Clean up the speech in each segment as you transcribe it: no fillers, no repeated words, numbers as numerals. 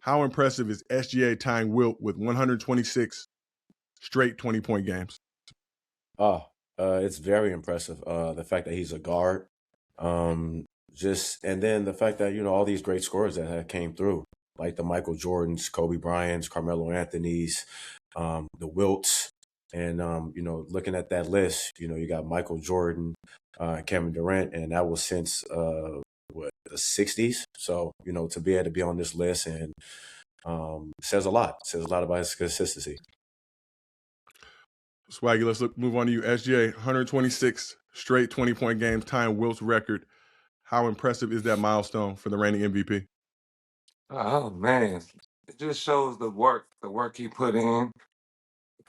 How impressive is SGA tying Wilt with 126 straight 20-point games? It's very impressive. The fact that he's a guard, and then the fact that all these great scorers that have came through, like the Michael Jordans, Kobe Bryants, Carmelo Anthony's, the Wilts, and looking at that list, you got Michael Jordan, Kevin Durant, and that was since the '60s. So to be able to be on this list and says a lot. Says a lot about his consistency. Swaggy, let's move on to you. SGA, 126 straight 20-point games, tying Wilt's record. How impressive is that milestone for the reigning MVP? Oh man, it just shows the work he put in,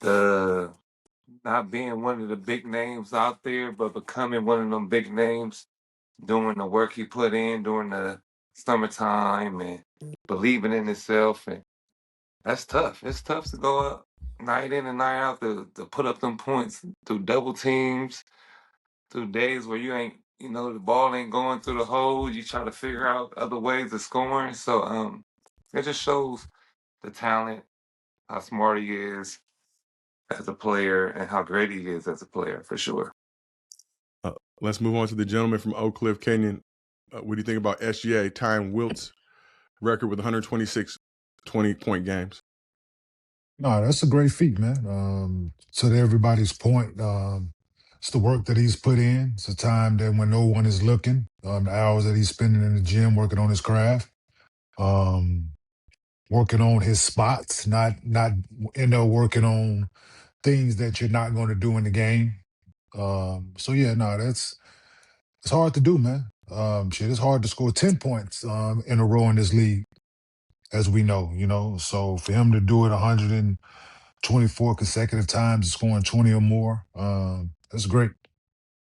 the not being one of the big names out there, but becoming one of them big names, doing the work he put in during the summertime and believing in himself, and that's tough. It's tough to go up night in and night out to put up them points through double teams, through days where you ain't, the ball ain't going through the hole. You try to figure out other ways of scoring. So it just shows the talent, how smart he is as a player, and how great he is as a player, for sure. Let's move on to the gentleman from Oak Cliff Canyon. What do you think about SGA tying Wilt's record with 126 20-point games? No, that's a great feat, man. To everybody's point, it's the work that he's put in. It's a time that when no one is looking, the hours that he's spending in the gym working on his craft, working on his spots, not working on things that you're not going to do in the game. So yeah, no, it's hard to do, man. It's hard to score 10 points in a row in this league, as we know. So for him to do it 124 consecutive times, scoring 20 or more, that's great.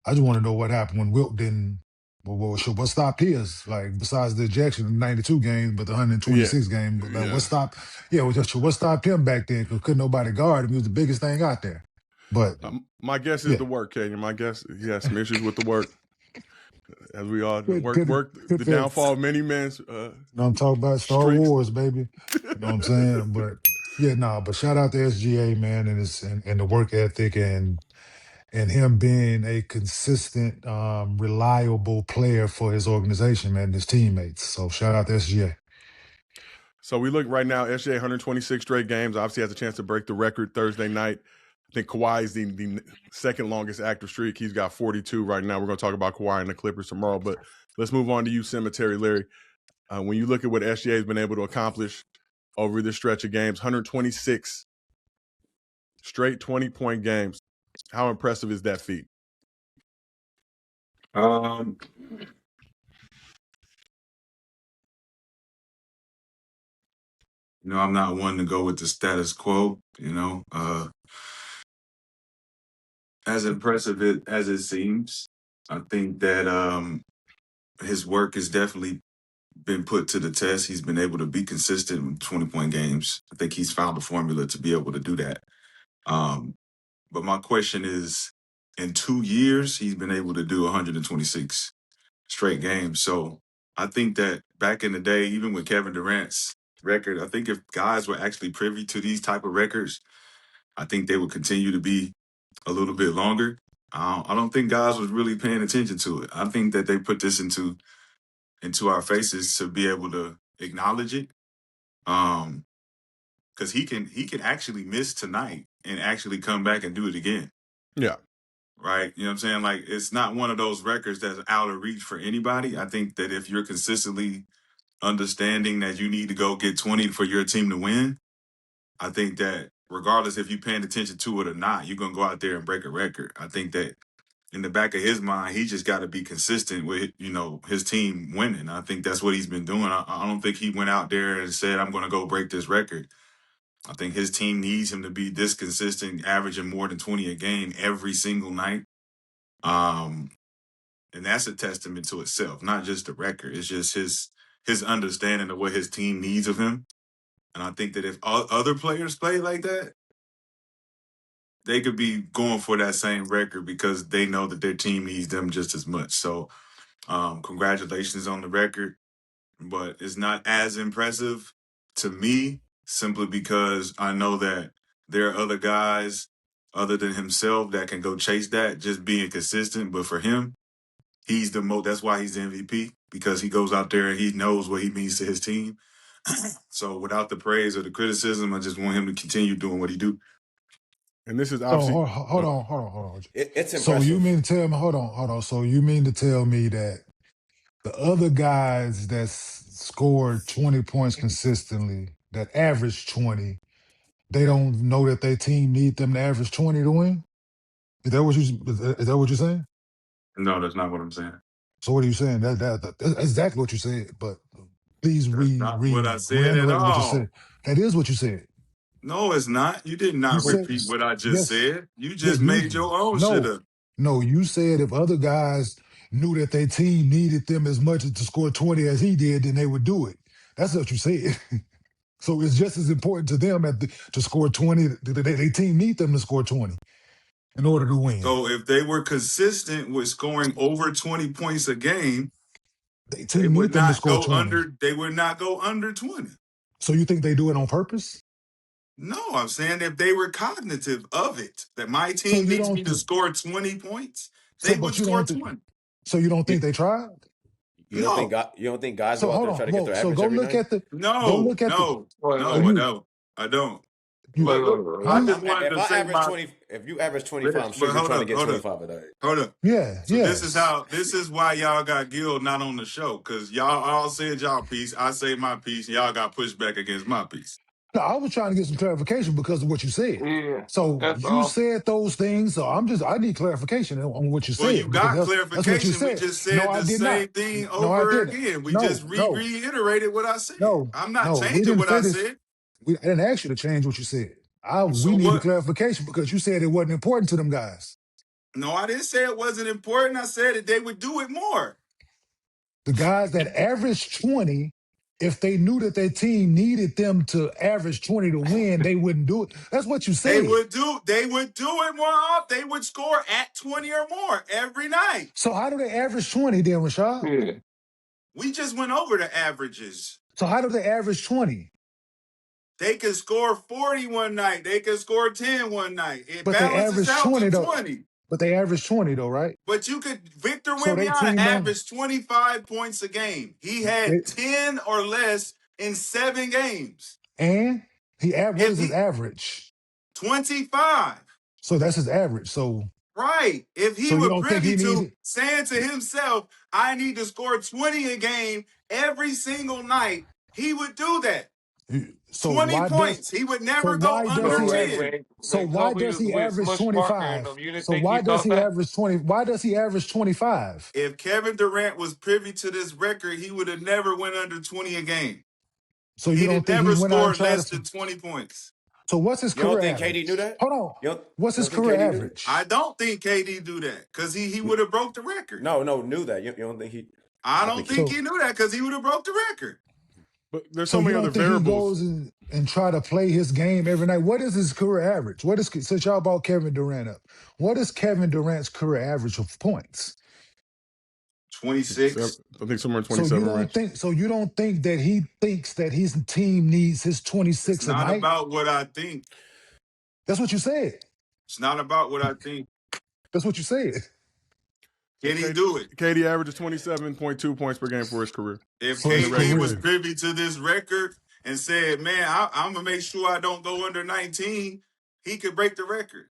I just want to know what happened when Wilt didn't. What stopped his? Like besides the ejection in 92 games, but the 126 game. Like, what stopped? Yeah, what stopped him back then? Because couldn't nobody guard him. He was the biggest thing out there. But my guess is the work, Kenyon. My guess, he has some issues with the work. As we all work the downfall of many men. I'm talking about Star Wars, baby. You know what I'm saying? But yeah, but shout out to SGA, man, and the work ethic and him being a consistent, reliable player for his organization, man, and his teammates. So shout out to SGA. So we look right now, SGA 126 straight games. Obviously has a chance to break the record Thursday night. I think Kawhi is the second longest active streak. He's got 42 right now. We're going to talk about Kawhi and the Clippers tomorrow. But let's move on to you, Cemetery Larry. When you look at what SGA has been able to accomplish over this stretch of games, 126 straight 20-point games. How impressive is that feat? I'm not one to go with the status quo, as impressive as it seems. I think that his work has definitely been put to the test. He's been able to be consistent with 20-point games. I think he's found a formula to be able to do that. But my question is, in 2 years, he's been able to do 126 straight games. So I think that back in the day, even with Kevin Durant's record, I think if guys were actually privy to these type of records, I think they would continue to be a little bit longer. I don't think guys was really paying attention to it. I think that they put this into our faces to be able to acknowledge it. Because he can actually miss tonight and actually come back and do it again. Yeah. Right? You know what I'm saying? Like, it's not one of those records that's out of reach for anybody. I think that if you're consistently understanding that you need to go get 20 for your team to win, I think that regardless if you're paying attention to it or not, you're going to go out there and break a record. I think that in the back of his mind, he just got to be consistent with, his team winning. I think that's what he's been doing. I don't think he went out there and said, I'm going to go break this record. I think his team needs him to be this consistent, averaging more than 20 a game every single night. And that's a testament to itself, not just the record. It's just his understanding of what his team needs of him. And I think that if other players play like that, they could be going for that same record because they know that their team needs them just as much. So congratulations on the record, but it's not as impressive to me, simply because I know that there are other guys other than himself that can go chase that, just being consistent. But for him, he's the most. That's why he's the MVP, because he goes out there and he knows what he means to his team. So without the praise or the criticism, I just want him to continue doing what he do. And this is So obviously hold on. It's So impressive. you mean to tell me? Hold on. So you mean to tell me that the other guys that scored 20 points consistently, that average 20, they don't know that their team need them to average 20 to win? Is that what you're saying? No, that's not what I'm saying. So what are you saying? That's exactly what you said. But please That's not what I said at reiterate what you all. said. That is what you said. No, it's not. You did You not said repeat what I just yes. said. You Yeah, just made your own shit up. No, you said if other guys knew that their team needed them as much to score 20 as he did, then they would do it. That's what you said. So it's just as important to them to score 20. Their team need them to score 20 in order to win. So if they were consistent with scoring over 20 points a game, They would not score go 20. under. They would not go under 20. So you think they do it on purpose? No, I'm saying if they were cognitive of it, that my team needs me to score 20 points, they would score 20. So you don't think they tried? You don't think guys So go out there and try to get their average every night? I don't. I just wanted to say if you average 25, I'm sure you're trying to get 25 a day. Hold up. Yeah. So this is why y'all got Gil not on the show, because y'all all said y'all piece. I say my piece. Y'all got pushed back against my piece. No, I was trying to get some clarification because of what you said. Yeah. So you said those things. So I need clarification on what you said. Well, you got clarification. That's what you said. We just said the same thing over again. We just reiterated what I said. I'm not changing what I said. I didn't ask you to change what you said. We need a clarification because you said it wasn't important to them guys. No, I didn't say it wasn't important. I said that they would do it more. The guys that averaged 20, if they knew that their team needed them to average 20 to win, they wouldn't do it. That's what you said. They would do it more often. They would score at 20 or more every night. So how do they average 20 then, Rashad? Yeah. We just went over the averages. So how do they average 20? They can score 40 one night. They can score 10 one night. It but balances out 20, to though. 20. But they average 20 though, right? But Victor Wembanyama averaged 25 points a game. He had 10 or less in 7 games. And what is his average? 25. So that's his average. So right. If he were privy to saying to himself, I need to score 20 a game every single night, he would do that. So 20 points. He would never go under 10. So why does he average 25? So why does he average 20? Why does he average 25? If Kevin Durant was privy to this record, he would have never went under 20 a game. So you don't think he scored less than 20 points. So what's his career average? You don't think KD knew that? Hold on. What's his career average? I don't think KD do that because he would have broke the record. No, knew that. You don't think he? I don't think he knew that because he would have broke the record. But there's so many other variables. He goes and try to play his game every night. What is his career average? Since y'all brought Kevin Durant up, what is Kevin Durant's career average of points? 26. I think somewhere in 27. So you don't think that he thinks that his team needs his 26 a night? It's not about what I think. That's what you said. It's not about what I think. That's what you said. Can he do it? KD averages 27.2 points per game for his career. If KD was privy to this record and said, man, I'm going to make sure I don't go under 19, he could break the record.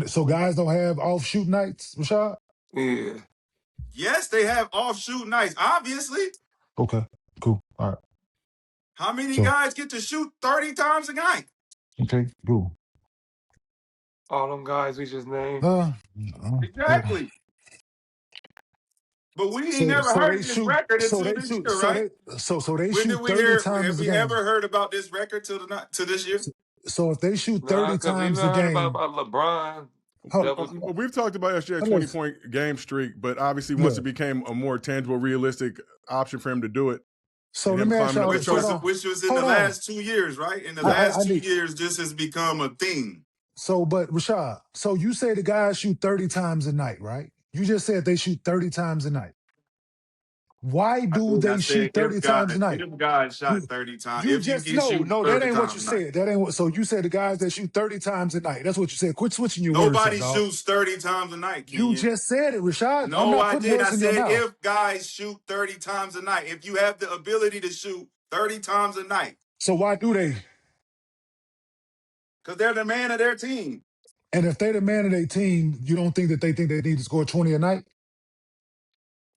So guys don't have off-shoot nights, Rashad? Yeah. Yes, they have off-shoot nights, obviously. Okay, cool. All right. How many guys get to shoot 30 times a night? Okay, cool. All them guys we just named. Exactly. But we ain't never heard of this record until this year, right? So they shoot 30 times a game. Have we ever heard about this record to this year? So if they shoot 30 times a game. About LeBron. Well, we've talked about SJ's 20-point game streak, but obviously once it became a more tangible, realistic option for him to do it. So let me ask y'all, which was in the last 2 years, right? In the last 2 years, this has become a thing. So, but Rashad, so you say the guys shoot 30 times a night, right? You just said they shoot 30 times a night. Why do they shoot 30 times a night? If guys shot 30 times, You if you just can shoot no, 30 that ain't what you times a night. said. That ain't what. So you said the guys that shoot 30 times a night. That's what you said. Quit switching your words. Nobody Dog. shoots 30 times a night, Kenyon. You just said it, Rashad. No, I'm not I putting did. I words in your said mouth. if guys shoot 30 times a night, if you have the ability to shoot 30 times a night. So why do they? Because they're the man of their team. And if they're the man of their team, you don't think that they think they need to score 20 a night?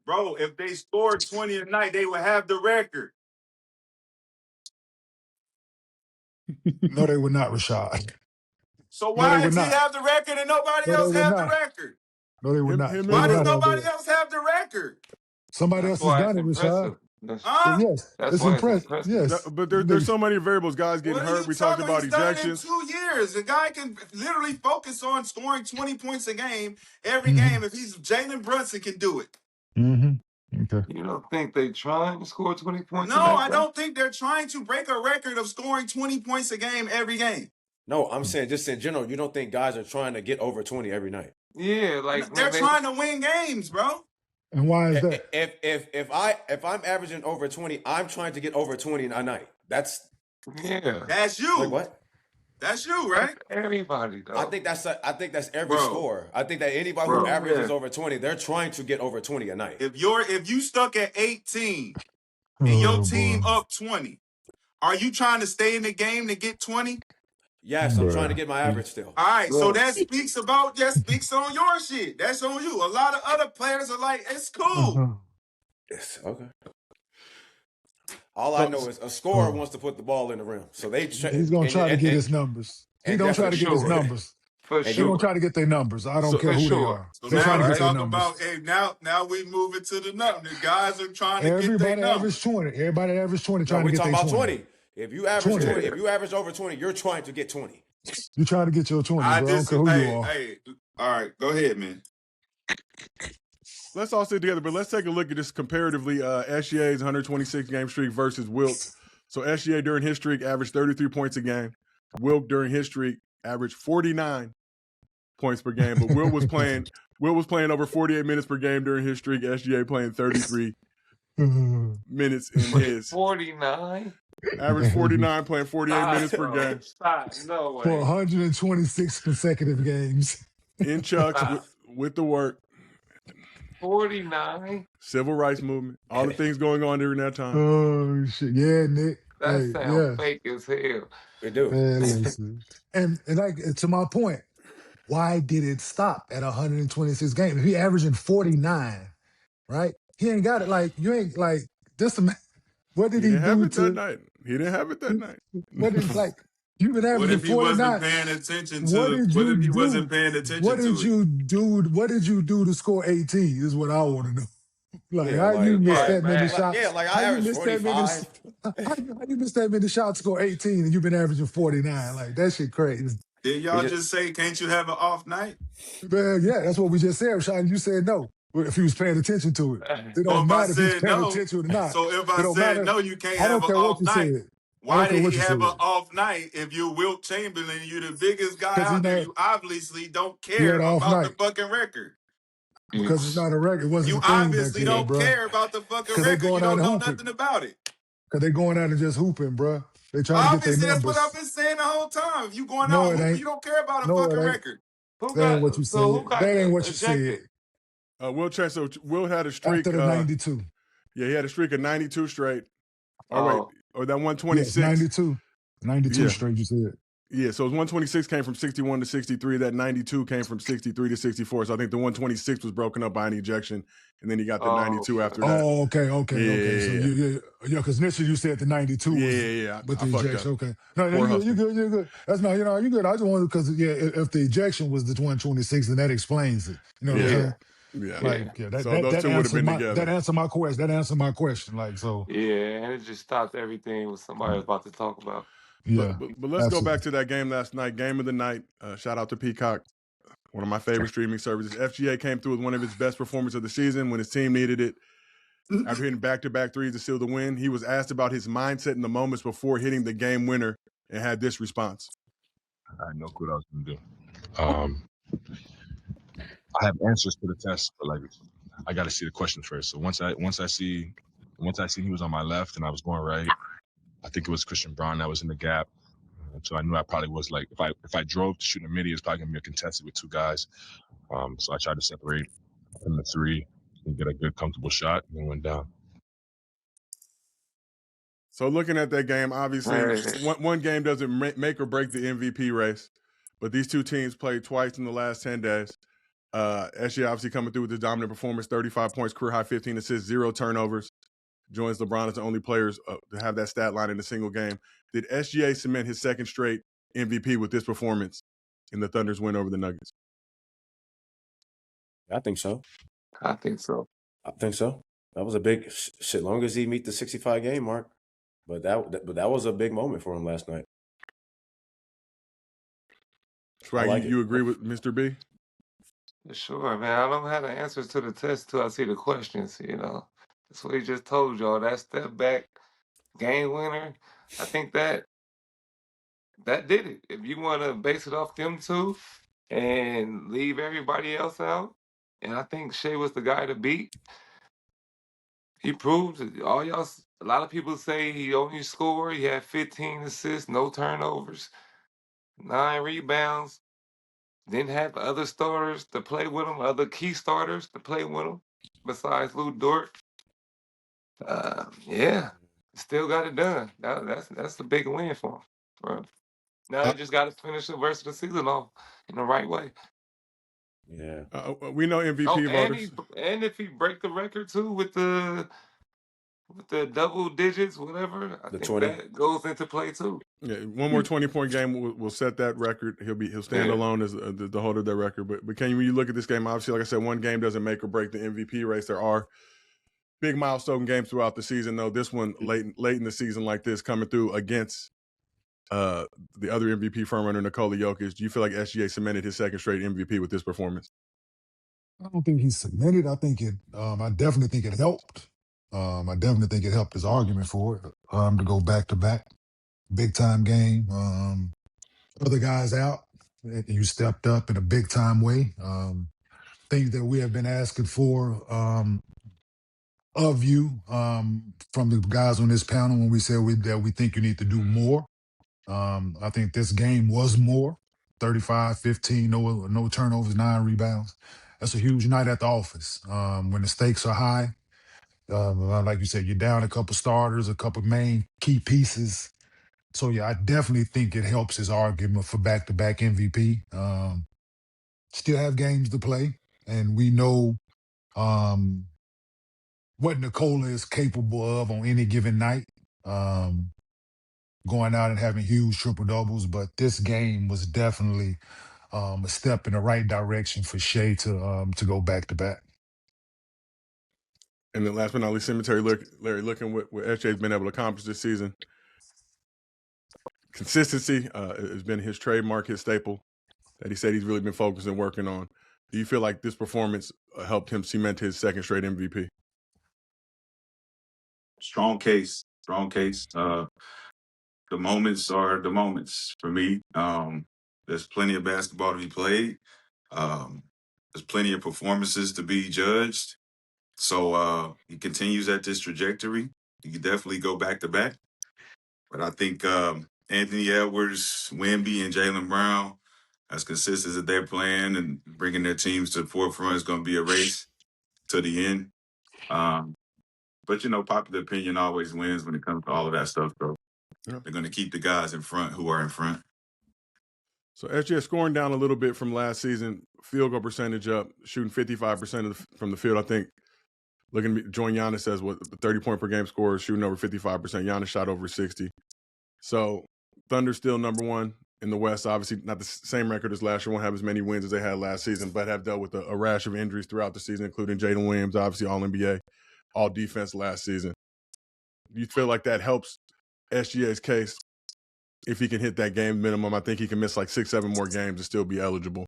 Bro, if they scored 20 a night, they would have the record. No, they would not, Rashad. So why No, they would does he not. have the record and nobody No, else they would have the not. record? No, they would not. Him They Why would does not have nobody that. else have the record? Somebody else That's has why done it, it's Rashad. impressive. Huh? Yes, That's it's why it's impressive. impressive. Yes, But there's so many variables. Guys getting What are hurt. you We talked talking? about He's done it in ejections. 2 years. The guy can literally focus on scoring 20 points a game every Mhm. game. If he's Jalen Brunson can do it. Okay. You don't think they trying to score 20 points? No, a night, I bro? don't think they're trying to break a record of scoring 20 points a game every game. No, I'm saying just in general, you don't think guys are trying to get over 20 every night. Yeah, like They're when they trying to win games, bro. And why is that? If I'm averaging over 20, I'm trying to get over 20 a night. That's That's you. like what? That's you, right? everybody though. I think that's every Bro. score. I think that anybody Bro. who averages Yeah. over 20, they're trying to get over 20 a night. If you stuck at 18 and your team boy. up 20, are you trying to stay in the game to get 20? Yes, I'm Bruh. trying to get my average still. All right, so Bro. that speaks on your shit. That's on you. A lot of other players are like, it's cool. Yes, okay. All I know is a scorer wants to put the ball in the rim, so they He's gonna try to get his numbers. He's gonna try to get his sure. numbers. For They're sure. gonna try to get their numbers. I don't So- care for who they sure. are. So They're now trying to we get their talk numbers. about, hey, now we move it to the number. The guys are trying to get Everybody their numbers. average 20. Everybody average 20 No, trying to we're get talking their about 20. 20. If you average 20. 20, if you average over 20, you're trying to get 20. You're trying to get your 20, I bro. I don't just, care who you are. hey, all right, go ahead, man. Let's all sit together, but let's take a look at this comparatively. SGA's 126 game streak versus Wilt. So SGA during his streak averaged 33 points a game. Wilt during his streak averaged 49 points per game. But Wilt was playing over 48 minutes per game during his streak. SGA playing 33 minutes in his. 49? Average 49, playing 48 minutes per game. Stop. No For way. 126 consecutive games. In chucks with the work. 49? Civil rights movement. All the things going on during that time. Oh, shit. Yeah, Nick. That Hey, sounds fake as hell. They do. Man, listen. and like to my point, why did it stop at 126 games? If he averaging 49, right? He ain't got it. Like you ain't like this. What He did he didn't have do it that to? night. He didn't have it that night. What is like? You've been What averaging if he wasn't 49. paying attention What to did what you if he do? wasn't paying attention What to did it? you do? What did you do to score 18? Is what I want to know. Like Yeah, how you missed yeah, that many man. shots? Yeah, like I How you averaged missed that many? 45. How you missed that many shots? Score 18 and you've been averaging 49. Like that shit crazy. Did y'all He just say, can't you have an off night? Man, yeah, that's what we just said, Rashad. You said no. If he was paying attention to it, it Well, don't if I matter if he's said paying no, attention or not. so if It I don't said matter. no, you can't I don't have an care what off you night. said. Why don't care did what he you have an said. off night if you're Wilt Chamberlain and you're the biggest guy 'Cause he out there? not- You obviously don't He care had an off about the night. fucking record. Because it's not a record. It wasn't You a thing back obviously then, don't bro. care about the fucking 'Cause they record. You going out don't and know hooping. nothing about it. Because they going out and just hooping, bro. They trying to get Obviously, their that's numbers. what I've been saying the whole time. If you going No, out it hooping, ain't. you don't care about a No, it fucking ain't. record. Who That ain't what you so who said. got That ain't what you ejected? said. Wilt had a streak. After the 92. Yeah, he had a streak of 92 straight. Oh, Oh. wait. Or that Yes, 126. 92. 92 Yeah. straight, you said. Yeah, so his 126 came from 61 to 63. That 92 came from 63 to 64. So I think the 126 was broken up by an ejection, and then he got the 92 after that. Oh, okay. So Yeah. because initially you said the 92 was Yeah. with the I fucked ejection. up. Okay. No, Poor you're husband. good. That's not, you're good. I just wanted because if the ejection was the 126, then that explains it. You know what I'm saying? Yeah. Like, yeah, So those two would have been together. that answered my question. That answered my question. Like, so Yeah, and it just stopped everything what somebody was about to talk about. yeah. But let's go back to that game last night. Game of the night. Shout out to Peacock, one of my favorite streaming services. FGA came through with one of his best performances of the season when his team needed it. After hitting back-to-back threes to seal the win, he was asked about his mindset in the moments before hitting the game winner and had this response. I had no clue what I was going to do. I have answers to the test, but like I got to see the question first. So once I see he was on my left and I was going right, I think it was Christian Braun that was in the gap. So I knew I probably was like, if I drove to shoot in the midi, it's probably gonna be a contested with two guys. So I tried to separate from the three and get a good, comfortable shot, and then went down. So looking at that game, obviously, Hey. one game doesn't make or break the MVP race, but these two teams played twice in the last 10 days. SGA obviously coming through with his dominant performance, 35 points, career high 15 assists, 0 turnovers. Joins LeBron as the only players to have that stat line in a single game. Did SGA cement his second straight MVP with this performance in the Thunder's win over the Nuggets? I think so. I think so. I think so. That was a big shit. Long as he meet the 65 game mark, but that was a big moment for him last night. Swag, like you agree with Mr. B? Sure, man. I don't have the answers to the test till I see the questions, you know. That's what he just told y'all. That step back game winner, I think that did it. If you want to base it off them two and leave everybody else out, and I think Shea was the guy to beat. He proved it. A lot of people say he only scored. He had 15 assists, no turnovers, 9 rebounds. Didn't have other starters to play with him, other key starters to play with him besides Lou Dort. Yeah, still got it done. That's a big win for him. Bro. Now they just got to finish the rest of the season off in the right way. Yeah. We know MVP voters. And if he break the record too with the double digits, whatever, I think 20. that goes into play too. Yeah, one more 20-point game will set that record. He'll stand alone as the holder of that record. But when you look at this game, obviously, like I said, one game doesn't make or break the MVP race. There are big milestone games throughout the season, though. This one late in the season like this, coming through against the other MVP frontrunner, Nikola Jokic. Do you feel like SGA cemented his second straight MVP with this performance? I don't think he submitted. I think it. I definitely think it helped. I definitely think it helped his argument for it to go back to back, big time game. Other guys out, and you stepped up in a big time way. Things that we have been asking for of you from the guys on this panel when we said that we think you need to do more. I think this game was more. 35, 15, no turnovers, 9 rebounds. That's a huge night at the office. When the stakes are high, like you said, you're down a couple starters, a couple main key pieces. So yeah, I definitely think it helps his argument for back-to-back MVP. Still have games to play, and we know what Nikola is capable of on any given night. Going out and having huge triple doubles, but this game was definitely a step in the right direction for Shea to go back to back. And then last but not least, Larry, looking what SJ's been able to accomplish this season. Consistency has been his trademark, his staple that he said he's really been focused and working on. Do you feel like this performance helped him cement his second straight MVP? Strong case. The moments are the moments for me. There's plenty of basketball to be played. There's plenty of performances to be judged. So he continues at this trajectory. He can definitely go back to back. But I think Anthony Edwards, Wemby, and Jaylen Brown, as consistent as they're playing and bringing their teams to the forefront, is going to be a race to the end. But, popular opinion always wins when it comes to all of that stuff. So they're going to keep the guys in front who are in front. So SJ scoring down a little bit from last season, field goal percentage up, shooting 55% from the field. I think looking at join Giannis as what 30-point per game scorer, shooting over 55%. Giannis shot over 60. So Thunder still number one in the West. Obviously not the same record as last year. Won't have as many wins as they had last season, but have dealt with a rash of injuries throughout the season, including Jaden Williams, obviously All-NBA, All-Defense last season. Do you feel like that helps SGA's case if he can hit that game minimum? I think he can miss like 6-7 more games and still be eligible.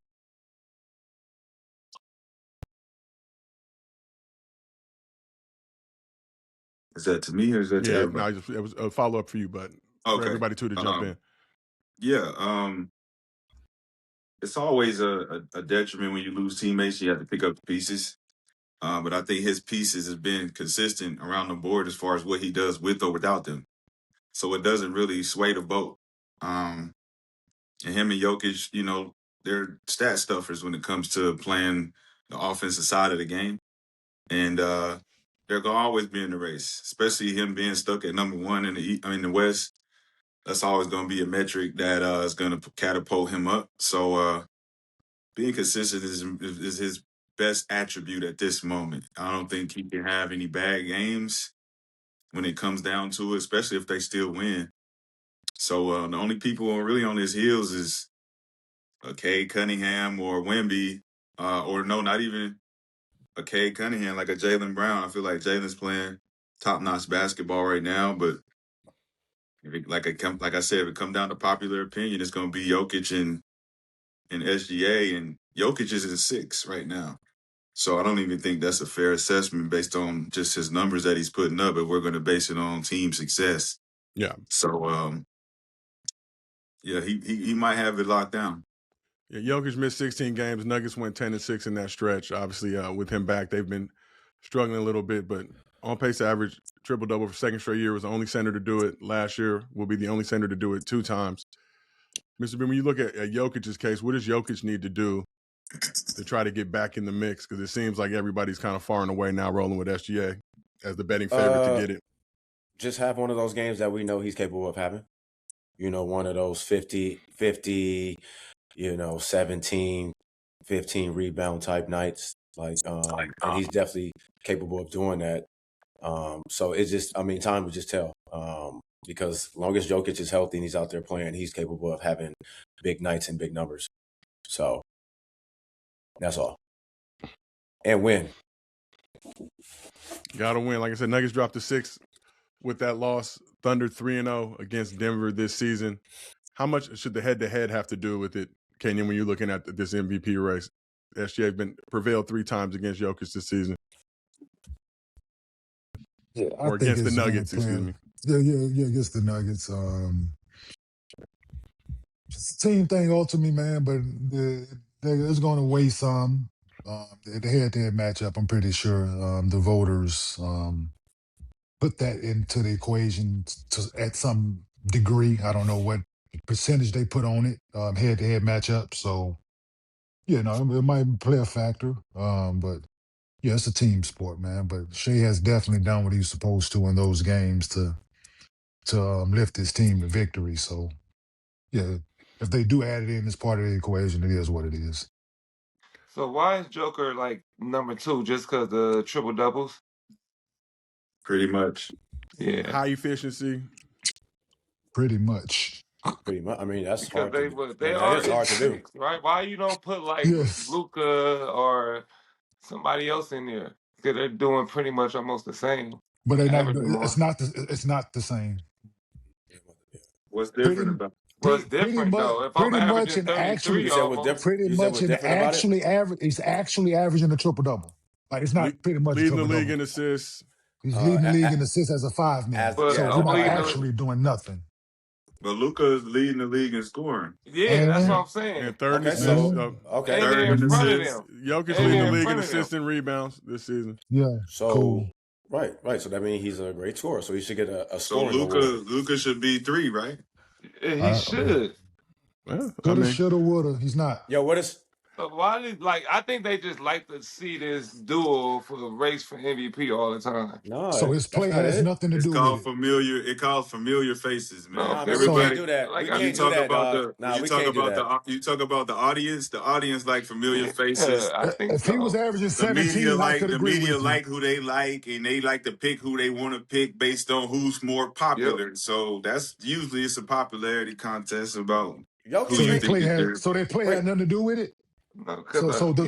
Is that to me or is that to everybody? No, it was a follow-up for you, but for everybody too to jump in. Yeah, it's always a detriment when you lose teammates. You have to pick up the pieces. But I think his pieces have been consistent around the board as far as what he does with or without them. So it doesn't really sway the boat. And him and Jokic, they're stat stuffers when it comes to playing the offensive side of the game. And they're going to always be in the race, especially him being stuck at number one in the West. That's always going to be a metric that is going to catapult him up. So being consistent is his best attribute at this moment. I don't think he can have any bad games when it comes down to it, especially if they still win. So the only people really on his heels is Cade Cunningham or Wemby, or no, not even a Cade Cunningham, like a Jaylen Brown. I feel like Jalen's playing top-notch basketball right now, but like I said, if it come down to popular opinion, it's going to be Jokic and SGA, and Jokic is in 6 right now. So I don't even think that's a fair assessment based on just his numbers that he's putting up, but we're going to base it on team success. Yeah. So, yeah, he might have it locked down. Yeah, Jokic missed 16 games. Nuggets went 10-6 in that stretch. Obviously, with him back, they've been struggling a little bit, but on pace to average triple-double for second straight year. Was the only center to do it last year. Will be the only center to do it 2 times. Mr. Ben, when you look at Jokic's case, what does Jokic need to do to try to get back in the mix? Because it seems like everybody's kind of far and away now rolling with SGA as the betting favorite to get it. Just have one of those games that we know he's capable of having. One of those 50, 17, 15 rebound type nights. And he's definitely capable of doing that. So it's just, time will just tell. Because as long as Jokic is healthy and he's out there playing, he's capable of having big nights and big numbers. So that's all. And win. Gotta win. Like I said, Nuggets dropped to 6 with that loss. Thunder 3-0 against Denver this season. How much should the head-to-head have to do with it, Kenyon, when you're looking at this MVP race? SGA has prevailed 3 times against Jokic this season. Yeah, or against the Nuggets, excuse me. Yeah, against the Nuggets. It's a team thing ultimately, man, but it's going to weigh some. The head-to-head matchup, I'm pretty sure the voters put that into the equation at some degree. I don't know what percentage they put on it, head-to-head matchup. So, it might play a factor. But, yeah, it's a team sport, man. But Shai has definitely done what he's supposed to in those games to lift his team to victory. So, yeah, if they do add it in as part of the equation, it is what it is. So why is Joker like number 2? Just because the triple doubles? Pretty much. Yeah. High efficiency. Pretty much. Pretty much. That's because hard they to do. they are It's hard to do. right? Why you don't put like Yes. Luka or somebody else in there? Because they're doing pretty much almost the same. But they're not. Averaging more. It's not the same. What's different about What's different though? If I'm averaging 33, pretty much an actually average. He's actually averaging a triple double. Like it's not pretty much leading the league in assists. He's leading the league in assists as a 5-man. So he's not actually doing nothing. But Luka is leading the league in scoring. Yeah, that's what I'm saying. And third in assists. Third in assists. Jokic leading the league in assists and rebounds this season. Yeah. So cool. Right. So that means he's a great scorer. So he should get a scoring. So Luka should be 3, right? He should. Well, Coulda, shoulda, woulda. He's not. Yo, what is? But why did I think they just like to see this duel for the race for MVP all the time. No. So his play has nothing to do with it. It calls familiar faces, man. No, Everybody do that. Like, we can't do that. You talk about the audience. The audience like familiar faces. I think if he was averaging 17, the media like who they like, and they like to pick who they want to pick based on who's more popular. Yep. So that's usually it's a popularity contest about. So their play had nothing to do with it. No,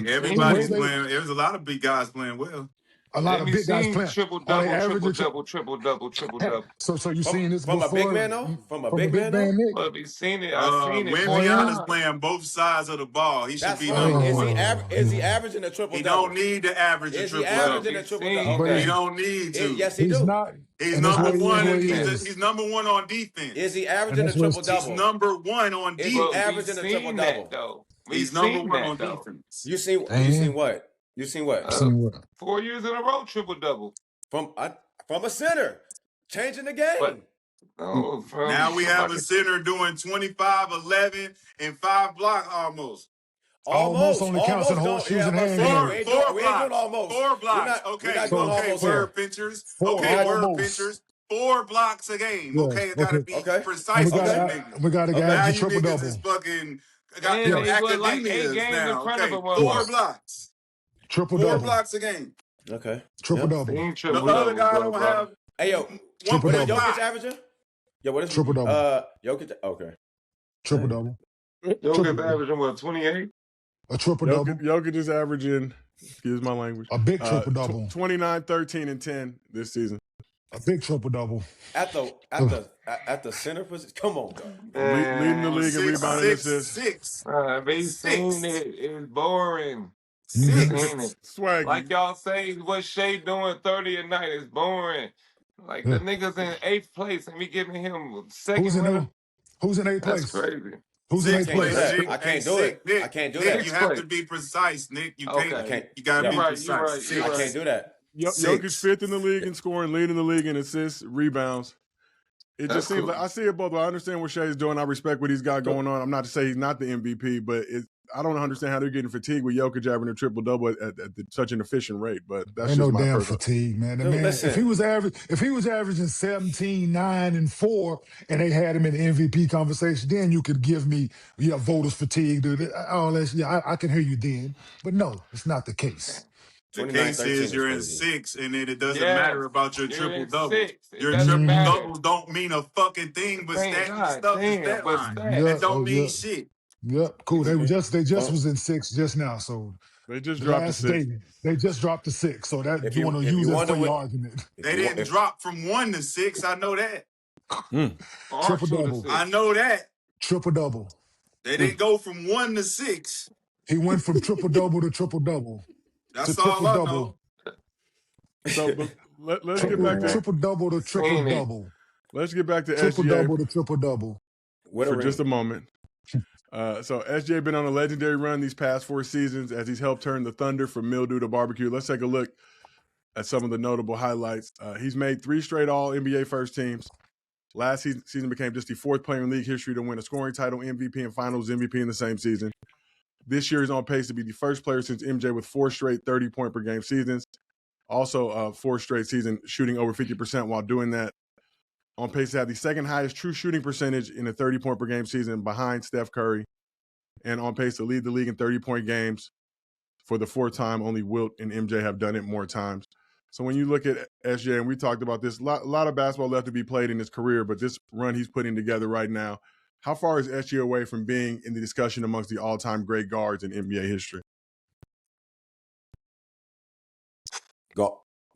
everybody's playing. There's a lot of big guys playing well. A lot of big guys playing triple double. So you seen this from before? A big man though? From a big man though? Well, have you seen it? I've seen it. Wemby is playing both sides of the ball. He should be number one. Is he averaging a triple double? He don't need to average a triple double. He don't need to. Yes, he do. He's number one. He's number one on defense. Is he averaging a triple double? He's number one on defense. Is he averaging a triple double? He's number one on defense. You seen what? You seen what? Seen what? 4 years in a row, triple double. From a center, changing the But game. no, from Now we have a somebody- center doing 25, 11, and 5 blocks almost. Almost only counts in horseshoes and hand Four, grenades. four we ain't doing blocks. almost. 4 blocks. We're not Okay, doing okay, almost. word pinchers. Four, Okay, word almost. pinchers. 4 blocks a game. Yeah, Okay, it gotta be Okay. precise. And we got to Now average you triple niggas double. is fucking And goddamn he was like 8 academias games now. in front of Okay, him. 4 blocks. Triple 4 double. blocks a game. Okay. Triple Yep. double. He ain't The triple other double, guy don't bro. have Hey, yo. Triple What is double. Jokic averaging? Yo, what is Triple double. Jokic? Okay. Triple double. Jokic averaging what, 28? A triple double. Jokic is averaging, excuse my language, A big triple double. 29, 13, and 10 this season. A big triple double. At the center position. Come on, dog. Leading the league in rebounding assists. 6. They seen it. It's boring. Mhm. Seen it. Swaggy. Like y'all say, what Shai doing 30 a night is boring. Like Yeah. the niggas in 8th place and we giving him second Who's in winner. the, Who's in 8th That's place? crazy. Who's in 8th can't do place? that. I can't do it. Nick, I can't do Nick, that. you have to Six be precise, Nick. You Okay. can't. I can't. You gotta Yeah. be You're right, precise. you're right, you're I right. can't do that. Jokic 5th in the league in scoring, leading the league in assists, rebounds. It That's just seems cool. like I see it both. I understand what Shai's doing. I respect what he's got going on. I'm not to say he's not the MVP, but I don't understand how they're getting fatigued with Jokic having a triple double at such an efficient rate. But that's Ain't just no my damn personal. fatigue, man. The Dude, man, listen. if he was averaging 17, 9, and 4, and they had him in the MVP conversation, then you could give me voters fatigue, dude. All that. Yeah, I can hear you then. But no, it's not the case. The 29, case 13 is is you're in crazy. 6, and then it doesn't Yes, matter about your you're triple in double. 6. It Your doesn't triple matter. doubles don't mean a fucking thing, but Thank stat God stuff is damn, stat but line. stat. Yeah, It don't mean yeah. shit. Yep, cool. They just Well- was in 6 just now, so They just the dropped the last 6. day they just dropped the 6. So that If you you- want to if use you it wonder for your what- argument. They didn't drop from 1 to 6. I know that. Triple Arsenal double. to I 6. know that. Triple double. They didn't go from 1 to 6. He went from triple double to triple double. That's to all triple I double. know. So but let's get back to Triple double to triple Seen it. double. let's get back to Triple SGA double to triple double. With a for ring. just a moment. So SGA been on a legendary run these past 4 seasons as he's helped turn the Thunder from mildew to barbecue. Let's take a look at some of the notable highlights. He's made 3 straight All-NBA first teams. Last season became just the 4th player in league history to win a scoring title, MVP, and Finals MVP in the same season. This year he's on pace to be the first player since MJ with 4 straight 30-point per game seasons. Also, 4 straight season shooting over 50% while doing that. On pace to have the second highest true shooting percentage in a 30-point per game season behind Steph Curry. And on pace to lead the league in 30-point games for the 4th time. Only Wilt and MJ have done it more times. So when you look at SJ, and we talked about this, a lot of basketball left to be played in his career, but this run he's putting together right now, how far is SJ away from being in the discussion amongst the all-time great guards in NBA history?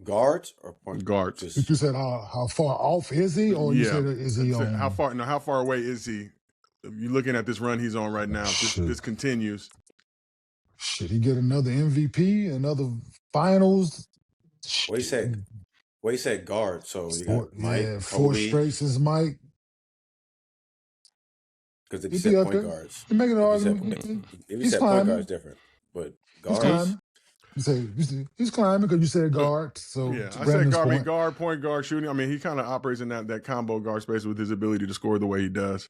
Guards or point Guards. Just, You said how far off is he, or you said is he on? How far away is he? If you're looking at this run he's on right now, if this continues. Should he get another MVP, another Finals? what he said? What he said? Guard. So you got Mike, 4 Kobe, straight since Mike. because if He'd you be said up point there. guards, You're making an if argument. you He's said point climbing. guards, different. But He's guards, climbing. You say he's climbing because you said guard. So Yeah, to I said Brandon's guard, point, guard, point guard, shooting. I mean, he kind of operates in that combo guard space with his ability to score the way he does.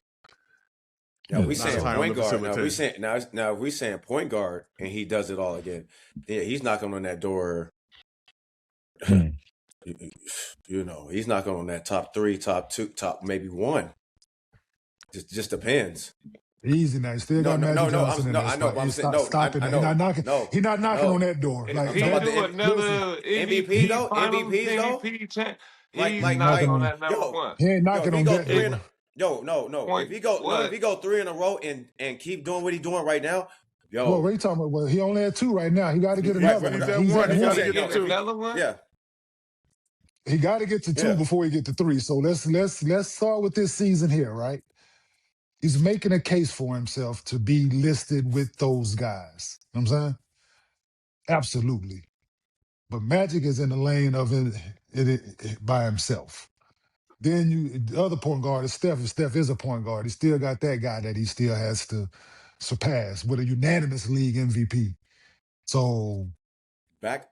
now we Not saying high on point the guard. Now we facilitation. saying now we saying point guard, and he does it all again. Yeah, he's knocking on that door. You know, he's knocking on that top 3, top 2, top maybe 1. Just depends. easy now. He still got Magic Johnson in that I know, spot. but I'm He's saying stopping I it. know. He's not knocking. No, He's not knocking no. on that door. If Like he talking about do the another MVP though, Finals MVPs though, MVP champ, Like- he's like- knocking like- on that number yo, 1. he ain't knocking if he on go that 3 in door. no. Point, If he go what? if he go 3 in a row and keep doing what he's doing right now, yo, Well, what are you talking about? Well, he only had 2 right now. He got to get Right, another. but he's one. at He's one. at He gotta one. get to 2. Another one? yeah. He got to get to 2 Yeah. before he get to 3. So let's start with this season here, right? He's making a case for himself to be listed with those guys. You know what I'm saying? Absolutely. But Magic is in the lane of it by himself. Then the other point guard is Steph. If Steph is a point guard, he still got that guy that he still has to surpass with a unanimous league MVP. So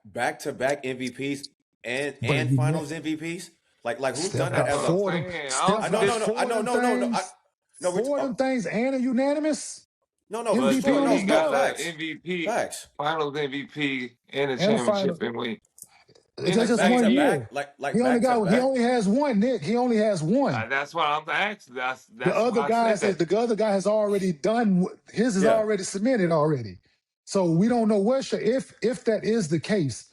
back to back MVPs But and Finals MVPs. Like who's Steph done that got That's what I'm ever? four of them. saying. I don't Steph I see no got no this. no I four of no them no no no I things. no we Four of them things and a unanimous no for But MVP sure. on still, No, his he got belt facts. MVP, Facts. Finals MVP, and a and a final. championship in week in That's the just Back same to one year. year. back, like back to He back. only has one, Nick. He only has one. That's what I'm asking. The That's why other I said guys, that. the other guy has already done his is Yeah. already submitted already. So we don't know what if that is the case,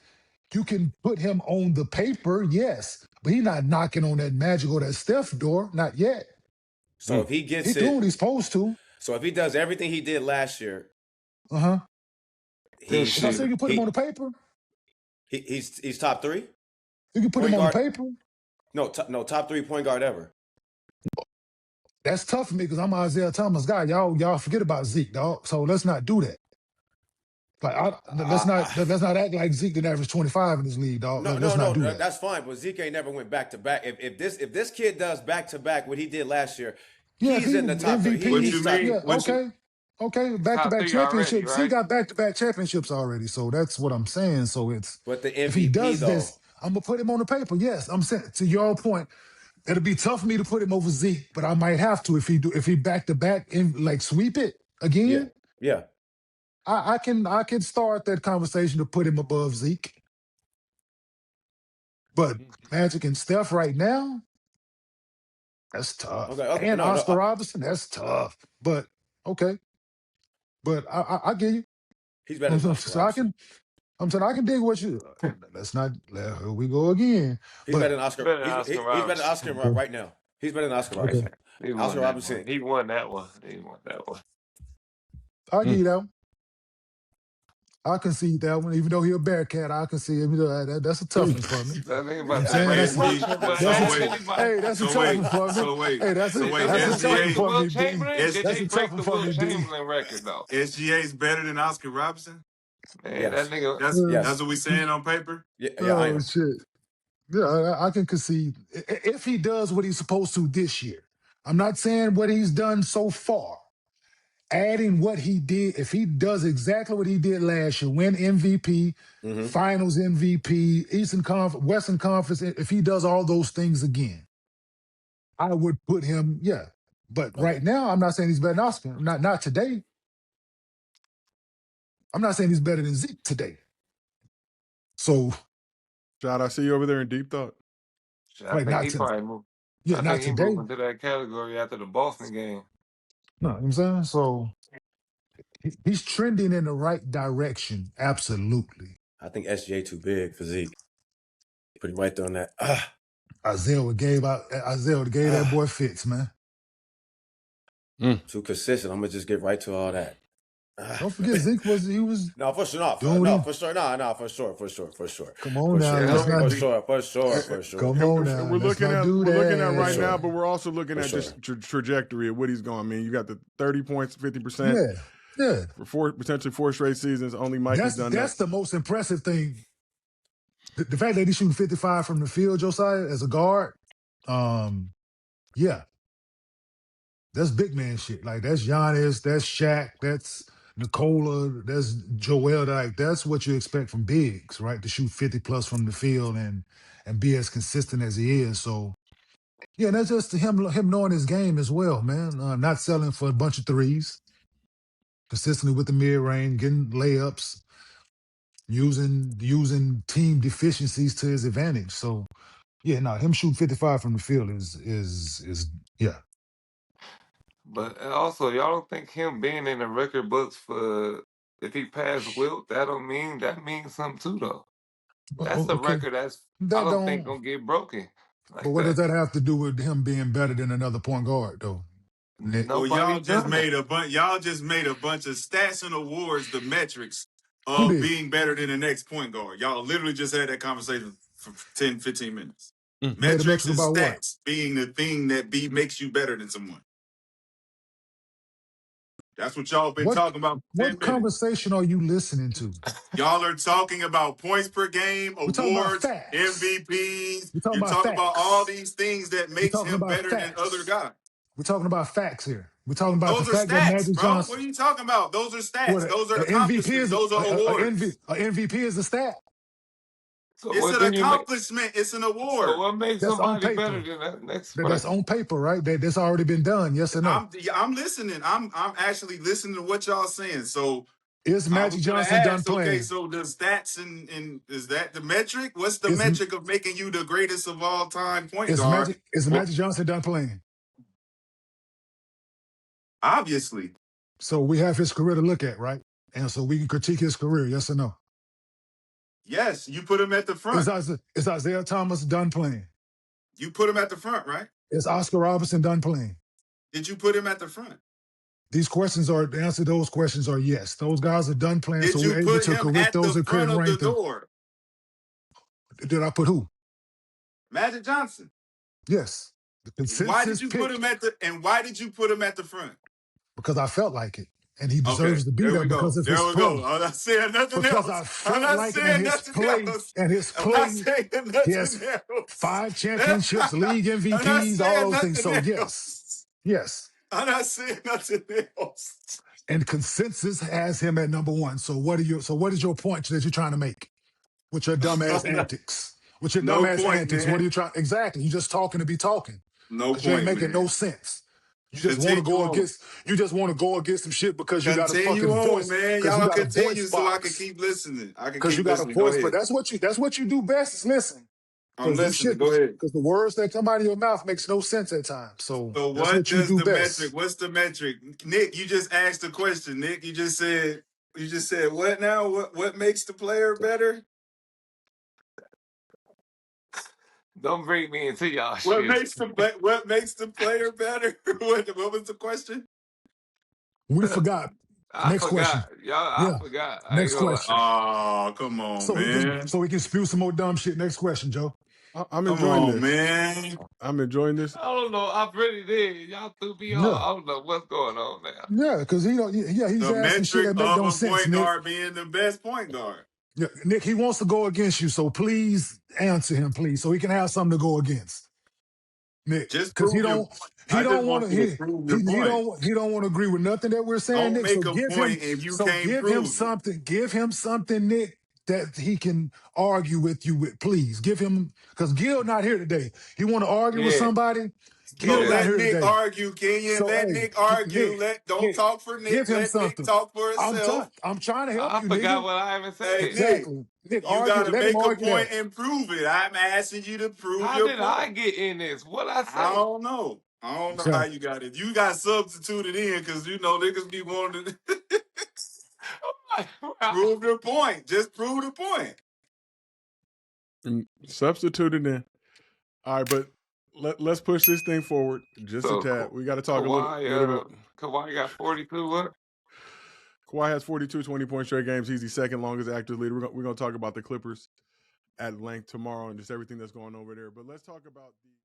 you can put him on the paper, yes, but he's not knocking on that Magic or that Steph door, not yet. So if he He gets doing what it, he's supposed to. so if he does everything he did last year, Uh-huh. This If I say year, you can put him on the paper, he's top 3 you can put him point on the guard. paper. No, top 3 point guard ever. That's tough for me because I'm an Isaiah Thomas guy. Y'all forget about Zeke, dog. So let's not do that. Like let's not act like Zeke didn't average 25 in this league, dog. Let's not do that. That's fine. But Zeke ain't never went back to back. If this kid does back to back what he did last year, Yeah, he's in the top 3. MVP. What He's you top, mean? Yeah, okay. Back to top back 3 already, championships. He right? got back to back championships already. So that's what I'm saying. So but the if he MVP does though. this, I'm gonna put him on the paper. Yes, I'm saying to your point. It'll be tough for me to put him over Zeke, but I might have to if he back to back and like sweep it again. Yeah. I can start that conversation to put him above Zeke. But Magic and Steph right now, that's tough. Okay. And No, Oscar Robertson, that's tough. But okay. But I get you. he's better than Oscar Robertson. I'm saying I can dig what you. Let's not. Here we go again. He's better than Oscar. Better than He's Oscar better than Oscar Okay. right now. He's better than Oscar Okay. Robertson. He won Oscar that Robertson. one. He won that one. He won that one. I'll give you that one. I can see that one, even though he's a Bearcat. I can see him. That's a tough one for me. That ain't I'm about saying to that's say a, but that's a tough one for me. So wait, Hey, that's a tough one SGA, for me, Wilt D. Chamberlain? Did That's they a break tough the one for Wilt me, D. Chamberlain record though? SGA's better than Oscar Robertson. Man, Yes. that nigga. That's what we saying on paper. Yeah, I Oh am. shit. Yeah, I can concede if he does what he's supposed to this year. I'm not saying what he's done so far. Adding what he did, if he does exactly what he did last year, win MVP, Mhm. Finals MVP, Eastern Conference, Western Conference, if he does all those things again, I would put him, yeah. But right now, I'm not saying he's better than Oscar. Not today. I'm not saying he's better than Zeke today. So, Shad, I see you over there in deep thought. I like, think not he to, probably moved. yeah, I not think he today. moved into that category after the Boston game. No, you know what I'm saying? So, he's trending in the right direction. Absolutely. I think SGA too big for Zeke. Put him right there on that. Isaiah would gave that boy fits, man. Too consistent. I'm gonna just get right to all that. Don't forget Zeke was No, for sure. For sure. Come on now, let's not For sure. Come And on now. we're Let's looking not at do right that. now, but we're also looking For at sure. just trajectory of what he's going. I mean, you got the 30 points, 50% Yeah. for potentially 4 straight seasons. Only Mike has done That's that. the most impressive thing. The fact that he's shooting 55 from the field, Josiah, as a guard, yeah. That's big man shit. Like that's Giannis, that's Shaq, that's Nikola, that's Joel. Like that's what you expect from bigs, right? To shoot 50 plus from the field and be as consistent as he is. So yeah, that's just him knowing his game as well, man. Not selling for a bunch of threes, consistently with the mid range, getting layups, using team deficiencies to his advantage. So yeah, no, him shooting 55 from the field is yeah. But also, y'all don't think him being in the record books for if he passed Wilt, that means something too though. That's the Okay. record I That don't think don't. gonna get broken. Like But what that. does that have to do with him being better than another point guard, though? Nick? Well, Nobody y'all just done made it. y'all just made a bunch of stats and awards, the metrics Who of did? being better than the next point guard. Y'all literally just had that conversation for 10, 15 minutes. Made a Metrics metric and about what? stats being the thing that makes you better than someone. That's what y'all been talking about for 10 What minutes. conversation are you listening to? Y'all are talking about points per game, We're talking about awards, facts. MVPs. We're talking You're about talking about facts. all these things that We're makes talking him about better than other facts. guys. We're talking about facts here. We're talking about Those the are fact that stats, Magic bro. What Johnson. are you talking about? Those are stats. What Those are an MVP accomplishments. is Those are awards. a MVP is a stat. So It's what an do you make? accomplishment. It's an So award. what makes That's on somebody better paper. than that next That's person? on paper, right? That's already been done. Yes or no? I'm listening. I'm actually listening to what y'all saying. So Is I was Magic gonna Johnson done ask, okay, playing? so the stats and is that the metric? What's the Is metric of making you the greatest of all time point is guard? Well, Magic Johnson done playing? obviously. So we have his career to look at, right? And so we can critique his career. Yes or no? Yes, you put him at the front. Is Isaiah Thomas done playing? You put him at the front, right? Is Oscar Robertson done playing? Did you put him at the front? These questions are the answer to those questions are yes. Those guys are done playing, Did so you we're able put to him correct at the those and front of the rank them. door? Did I put who? Magic Johnson. Yes. The Why did consensus you pick put him at the front? because I felt like it. And he Okay, deserves to be there there we go. because of There his we go. play. I'm not saying nothing Because I else. I'm felt not like it saying nothing else. and his I'm not play, saying he has nothing else. 5 championships, league I'm not MVPs, all saying those things. So nothing yes. else. Yes. I'm not saying nothing else. And consensus has him at number 1. So what is your point that you're trying to make with your dumbass antics? With your No dumbass point, antics, what are man. you trying? Exactly. You're just talking to be talking. No Because you ain't point, making no man. sense. You just want to Continue go on. against some shit because you got a Continue fucking on, voice. man. Because you Y'all got a voice continue so I can box. keep listening. I can Because you keep got a listening. Go voice, but ahead. that's what you do best is listen. I'm listening. Go ahead. Because the words that come out of your mouth makes no sense at times. So So that's what what you does do the metric? best. What's the metric? Nick, you just asked a question. Nick, you just said what now? What makes the player better? Don't bring me into y'all What shit. makes the player better? What was the question? We forgot. I Next question. forgot. Y'all, I Yeah. forgot. I ain't Next gonna question. lie. Oh, come on, man. So we can spew some more dumb shit. Next question, Joe. I'm Come enjoying on, this. man. I'm enjoying this. I don't know. I really did. Y'all threw me off. Yeah. I don't know what's going on now. Yeah, because he's The asking shit metric that make of no a sense, point Nick. guard being the best point guard. Yeah, Nick, he wants to go against you, so please answer him, please, so he can have something to go against. Nick, Just because prove your. I just want you to prove your point. he don't want to agree with nothing that we're saying, Don't Nick. So make a point if you can't give him prove it. something, Nick, that he can argue with you with. Please give him because Gil not here today. He want to argue with Yeah. somebody. So Gil not let here Nick today. argue, Kenyon. So Let hey, Nick argue. Nick, Don't talk for Nick. give him Let Nick something. talk for himself. I'm trying to help I you, forgot nigga. what I even Hey, said. Nick, Exactly. Nick, you argue. gotta Let him make a argue point that. and prove it. I'm asking you to prove How your did I point. get in this? What I I say? don't know. I don't know how Okay. you got it. You got substituted in because niggas be wanting to prove their point. Just prove the point. Substituted in. All right, but let's push this thing forward just a So tad. We got to talk a little bit. Kawhi got 42. What? Kawhi has 42 20-point straight games. He's the second longest active leader. We're going to talk about the Clippers at length tomorrow and just everything that's going over there. But let's talk about